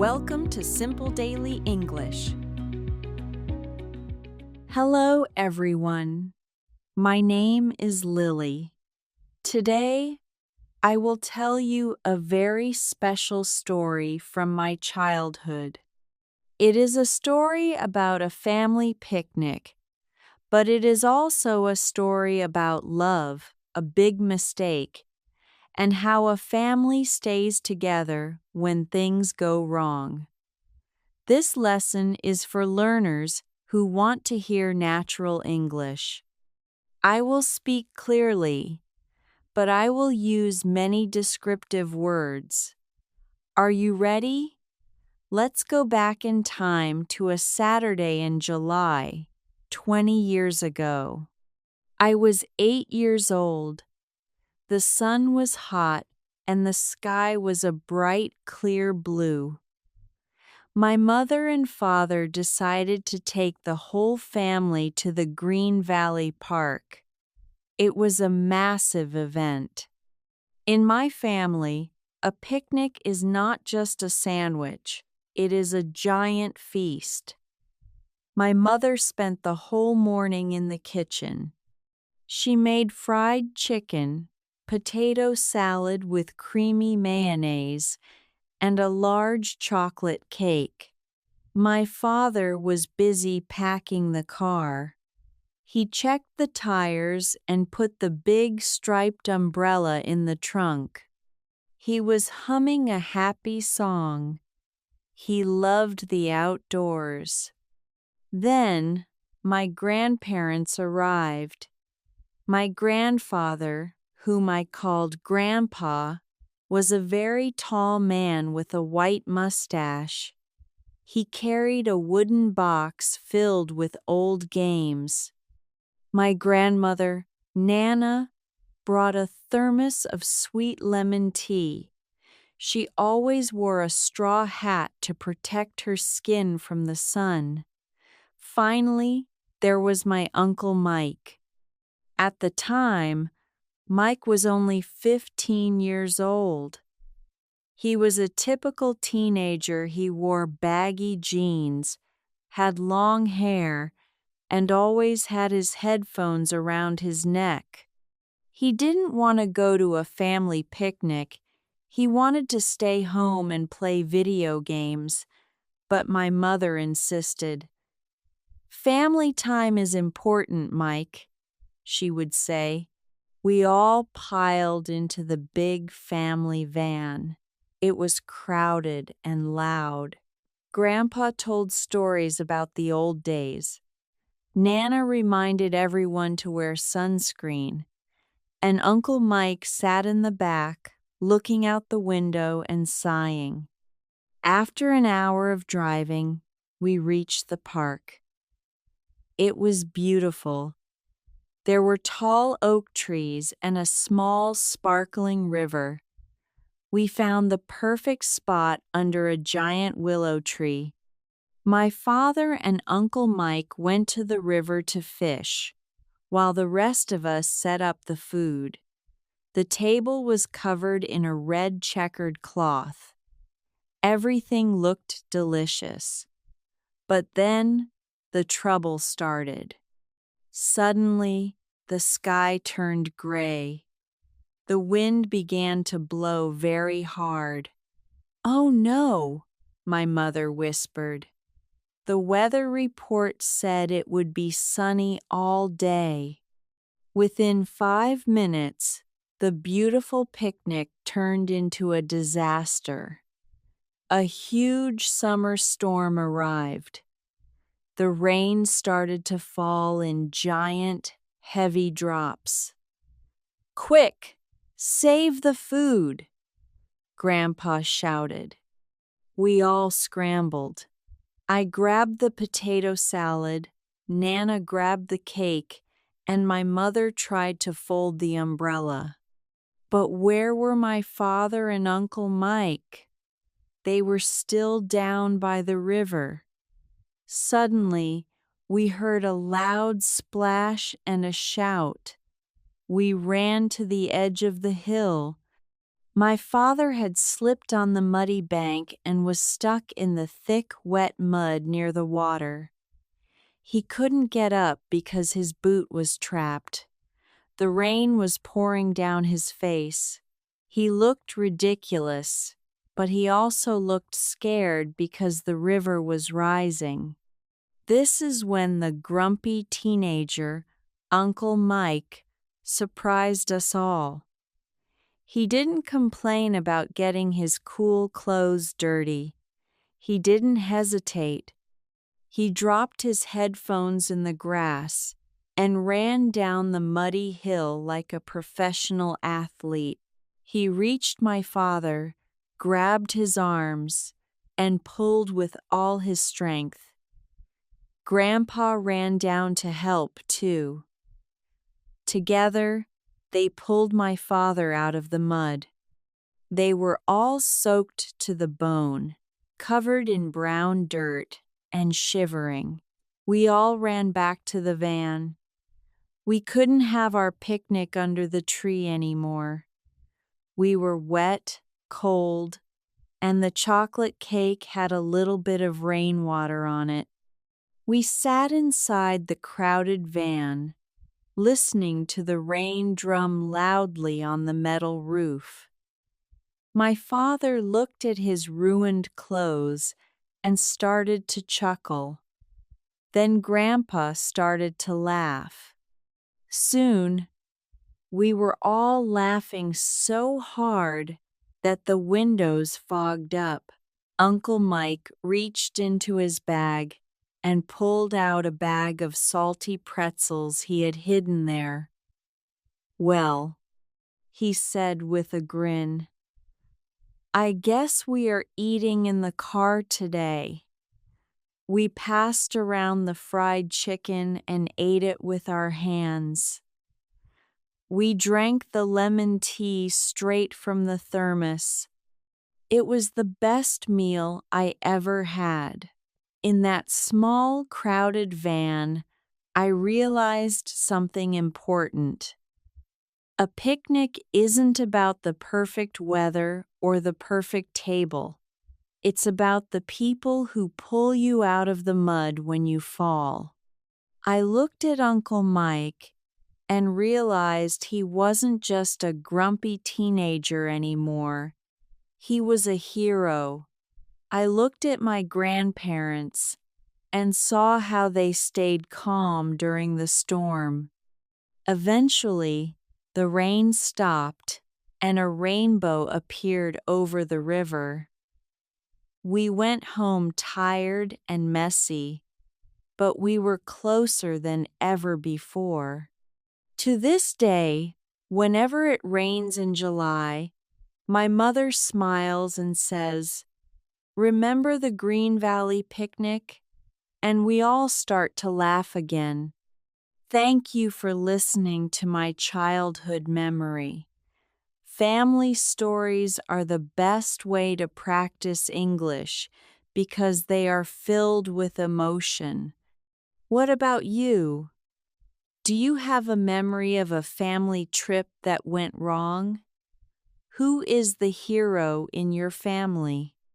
Welcome to Simple Daily English. Hello, everyone. My name is Lily. Today, I will tell you a very special story from my childhood. It is a story about a family picnic, but it is also a story about love, a big mistake, and how a family stays together when things go wrong. This lesson is for learners who want to hear natural English. I will speak clearly, but I will use many descriptive words. Are you ready? Let's go back in time to a Saturday in July, 20 years ago. I was 8 years old. The sun was hot and the sky was a bright, clear blue. My mother and father decided to take the whole family to the Green Valley Park. It was a massive event. In my family, a picnic is not just a sandwich, it is a giant feast. My mother spent the whole morning in the kitchen. She made fried chicken, potato salad with creamy mayonnaise, and a large chocolate cake. My father was busy packing the car. He checked the tires and put the big striped umbrella in the trunk. He was humming a happy song. He loved the outdoors. Then, my grandparents arrived. My grandfather, whom I called Grandpa, was a very tall man with a white mustache. He carried a wooden box filled with old games. My grandmother, Nana, brought a thermos of sweet lemon tea. She always wore a straw hat to protect her skin from the sun. Finally, there was my Uncle Mike. At the time, Mike was only 15 years old. He was a typical teenager. He wore baggy jeans, had long hair, and always had his headphones around his neck. He didn't want to go to a family picnic. He wanted to stay home and play video games, but my mother insisted. "Family time is important, Mike," she would say. We all piled into the big family van. It was crowded and loud. Grandpa told stories about the old days. Nana reminded everyone to wear sunscreen. And Uncle Mike sat in the back, looking out the window and sighing. After an hour of driving, we reached the park. It was beautiful. There were tall oak trees and a small, sparkling river. We found the perfect spot under a giant willow tree. My father and Uncle Mike went to the river to fish, while the rest of us set up the food. The table was covered in a red checkered cloth. Everything looked delicious. But then the trouble started. Suddenly, the sky turned gray. The wind began to blow very hard. "Oh no," my mother whispered. The weather report said it would be sunny all day. Within 5 minutes, the beautiful picnic turned into a disaster. A huge summer storm arrived. The rain started to fall in giant, heavy drops. "Quick, save the food!" Grandpa shouted. We all scrambled. I grabbed the potato salad, Nana grabbed the cake, and my mother tried to fold the umbrella. But where were my father and Uncle Mike? They were still down by the river. Suddenly, we heard a loud splash and a shout. We ran to the edge of the hill. My father had slipped on the muddy bank and was stuck in the thick, wet mud near the water. He couldn't get up because his boot was trapped. The rain was pouring down his face. He looked ridiculous, but he also looked scared because the river was rising. This is when the grumpy teenager, Uncle Mike, surprised us all. He didn't complain about getting his cool clothes dirty. He didn't hesitate. He dropped his headphones in the grass and ran down the muddy hill like a professional athlete. He reached my father, grabbed his arms, and pulled with all his strength. Grandpa ran down to help, too. Together, they pulled my father out of the mud. They were all soaked to the bone, covered in brown dirt, and shivering. We all ran back to the van. We couldn't have our picnic under the tree anymore. We were wet, cold, and the chocolate cake had a little bit of rainwater on it. We sat inside the crowded van, listening to the rain drum loudly on the metal roof. My father looked at his ruined clothes and started to chuckle. Then Grandpa started to laugh. Soon, we were all laughing so hard that the windows fogged up. Uncle Mike reached into his bag and pulled out a bag of salty pretzels he had hidden there. "Well," he said with a grin, "I guess we are eating in the car today." We passed around the fried chicken and ate it with our hands. We drank the lemon tea straight from the thermos. It was the best meal I ever had. In that small, crowded van, I realized something important. A picnic isn't about the perfect weather or the perfect table. It's about the people who pull you out of the mud when you fall. I looked at Uncle Mike and realized he wasn't just a grumpy teenager anymore. He was a hero. I looked at my grandparents and saw how they stayed calm during the storm. Eventually, the rain stopped and a rainbow appeared over the river. We went home tired and messy, but we were closer than ever before. To this day, whenever it rains in July, my mother smiles and says, "Remember the Green Valley picnic?" And we all start to laugh again. Thank you for listening to my childhood memory. Family stories are the best way to practice English because they are filled with emotion. What about you? Do you have a memory of a family trip that went wrong? Who is the hero in your family?